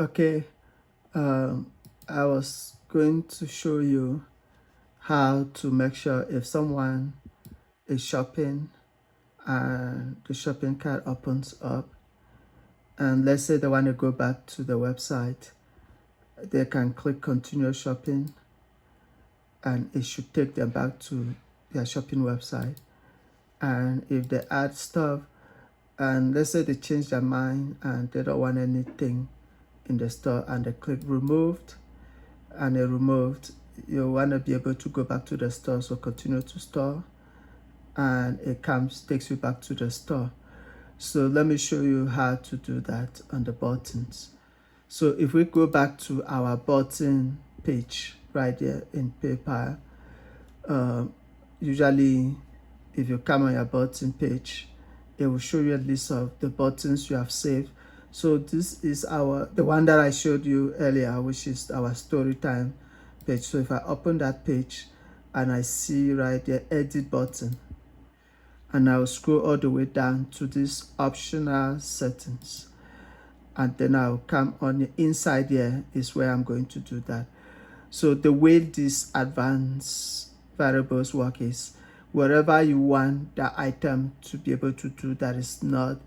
Okay, I was going to show you how to make sure if someone is shopping and the shopping cart opens up, and let's say they want to go back to the website, they can click continue shopping and it should take them back to their shopping website. And if they add stuff and let's say they change their mind and they don't want anything in the store and they click removed and it removed, you want to be able to go back to the store, so continue to store and it takes you back to the store. So let me show you how to do that on the buttons. So if we go back to our button page right here in PayPal, usually if you come on your button page, it will show you a list of the buttons you have saved. So this is the one that I showed you earlier, which is our story time page. So if I open that page and I see right there edit button, and I'll scroll all the way down to this optional settings, and then I'll come on the inside here is where I'm going to do that. So the way these advanced variables work is wherever you want that item to be able to do that is not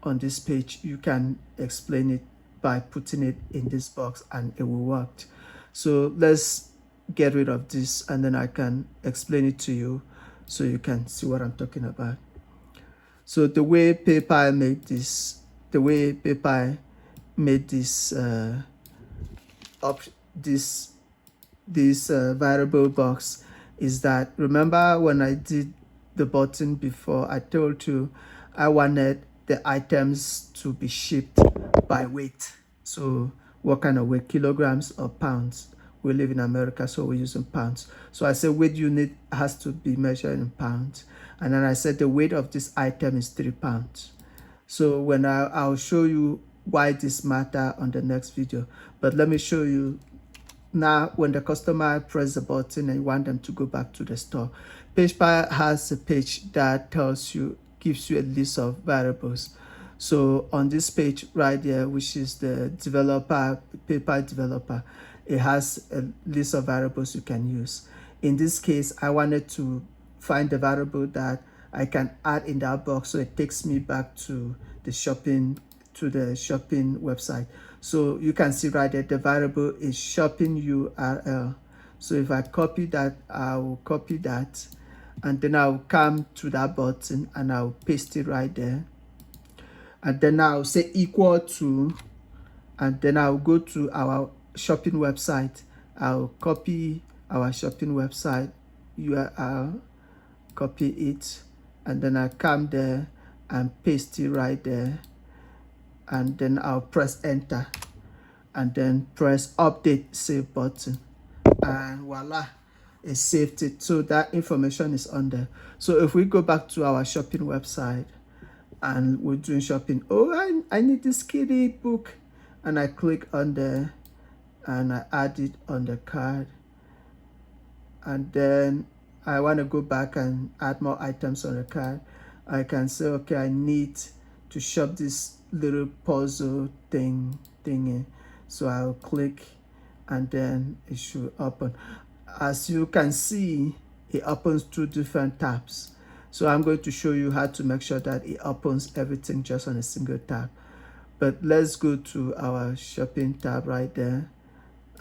on this page, you can explain it by putting it in this box and it will work. So let's get rid of this and then I can explain it to you so you can see what I'm talking about. So the way PayPal made this, this variable box is that, remember when I did the button before, I told you I wanted the items to be shipped by weight. So what kind of weight, kilograms or pounds? We live in America, so we're using pounds. So I said weight unit has to be measured in pounds. And then I said the weight of this item is 3 pounds. So when I'll show you why this matter on the next video. But let me show you now when the customer press the button and you want them to go back to the store. PayPal has a page that gives you a list of variables. So on this page right here, which is the PayPal developer, it has a list of variables you can use. In this case, I wanted to find the variable that I can add in that box, so it takes me back to the shopping website. So you can see right there, the variable is shopping URL. So if I copy that, I will copy that, and then I'll come to that button and I'll paste it right there. And then I'll say equal to, and then I'll go to our shopping website. I'll copy our shopping website URL, copy it, and then I come there and paste it right there. And then I'll press enter and then press update save button, and voila, it saved it. So that information is on there. So if we go back to our shopping website and we're doing shopping, oh, I need this kiddie book, and I click on there and I add it on the card, and then I want to go back and add more items on the card. I can say, okay, I need to shop this little puzzle thingy. So I'll click and then it should open. As you can see, it opens 2 different tabs. So I'm going to show you how to make sure that it opens everything just on a single tab. But let's go to our shopping tab right there,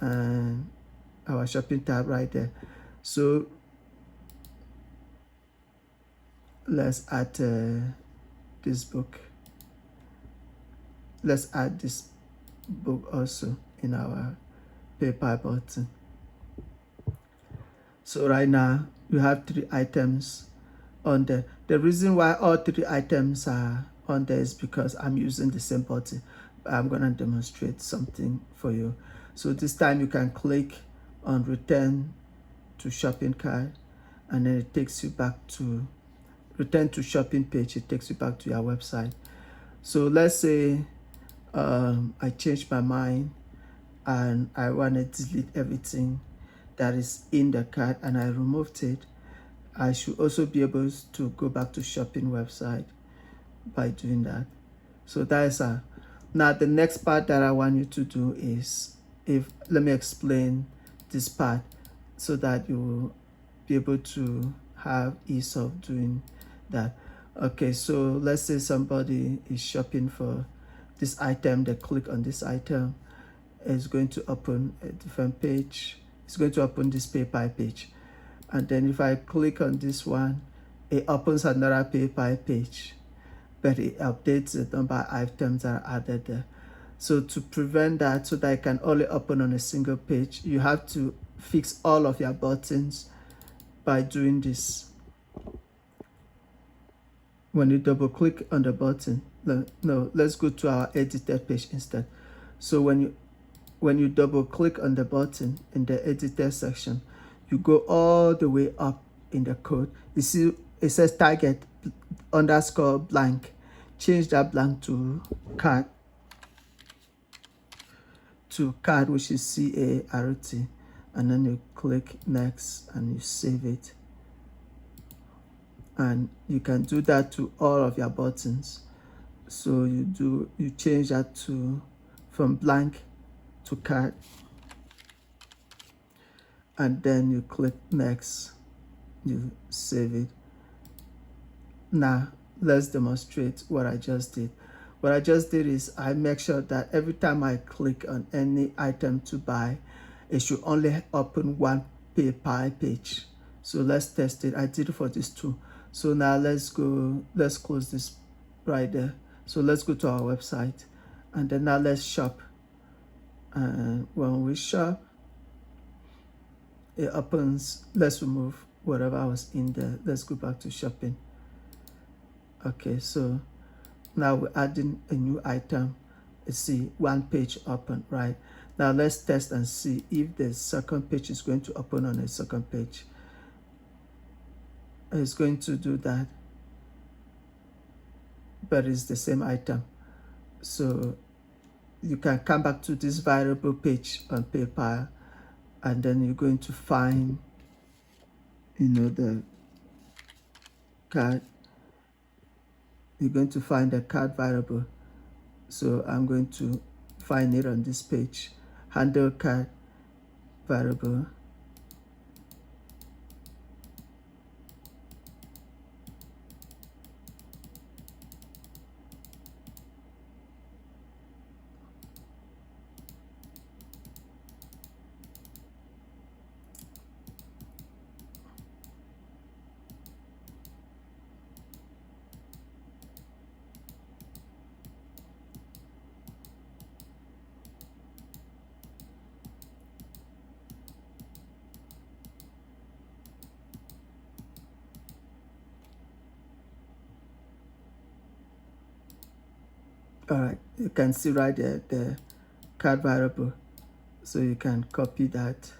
and our shopping tab right there. So let's add this book. Let's add this book also in our PayPal button. So right now we have 3 items on there. The reason why all 3 items are on there is because I'm using the same button. I'm gonna demonstrate something for you. So this time you can click on return to shopping cart, and then it takes you back to return to shopping page. It takes you back to your website. So let's say I changed my mind and I want to delete everything that is in the cart and I removed it. I should also be able to go back to shopping website by doing that. So that is Now the next part that I want you to do is, let me explain this part so that you will be able to have ease of doing that. Okay, so let's say somebody is shopping for this item. They click on this item, it's going to open a different page. It's going to open this PayPal page, and then if I click on this one, it opens another PayPal page, but it updates the number of items that are added there. So to prevent that, so that it can only open on a single page, you have to fix all of your buttons by doing this. When you double click on the button, no, let's go to our edited page instead. So when you double click on the button in the edited section, you go all the way up in the code. You see it says target underscore blank. Change that blank to card, which is CART, and then you click next and you save it. And you can do that to all of your buttons. So you change that to from blank to card, and then you click next, you save it. Now let's demonstrate what I just did. What I just did is I make sure that every time I click on any item to buy, it should only open one PayPal page. So let's test it. I did it for this too. So now let's close this right there. So let's go to our website, and then now let's shop. And when we shop, it opens. Let's remove whatever was in there. Let's go back to shopping. Okay, so now we're adding a new item. You see one page open, right? Now let's test and see if the second page is going to open on a second page. It's going to do that, but it's the same item. So you can come back to this variable page on PayPal, and then you're going to find, the card. You're going to find the card variable. So I'm going to find it on this page, handle card variable. All right, you can see right there the card variable. So you can copy that,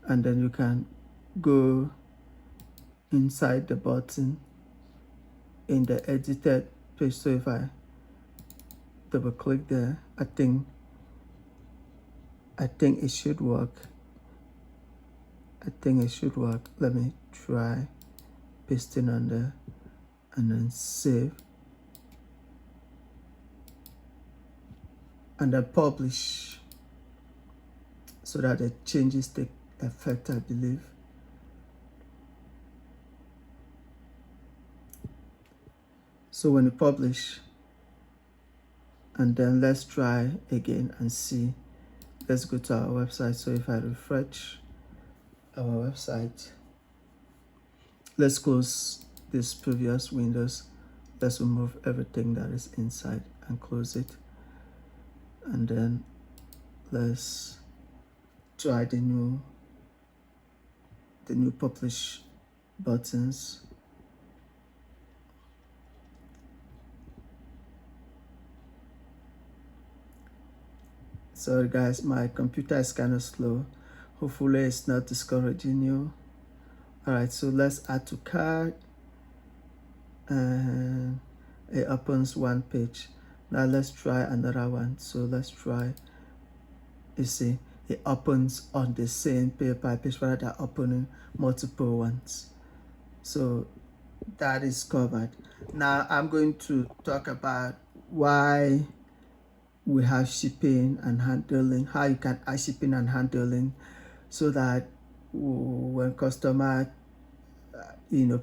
and then you can go inside the button in the edited page. So if I double click there, I think it should work. Let me try pasting on there and then save, and then publish, so that the changes take effect, I believe. So when you publish, and then let's try again and see. Let's go to our website. So if I refresh our website, let's close this previous windows. Let's remove everything that is inside and close it. And then let's try the new publish buttons. Sorry guys, my computer is kind of slow. Hopefully it's not discouraging you. All right, so let's add to cart, and it opens one page. Now let's try another one. So let's try, you see, it opens on the same PayPal page rather than opening multiple ones. So that is covered. Now I'm going to talk about why we have shipping and handling, how you can add shipping and handling, so that when customer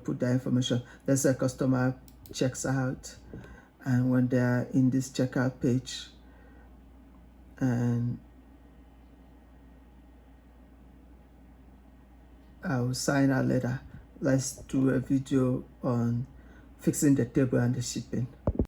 put that information, let's say customer checks out, and when they're in this checkout page and I'll sign out later, let's do a video on fixing the table and the shipping.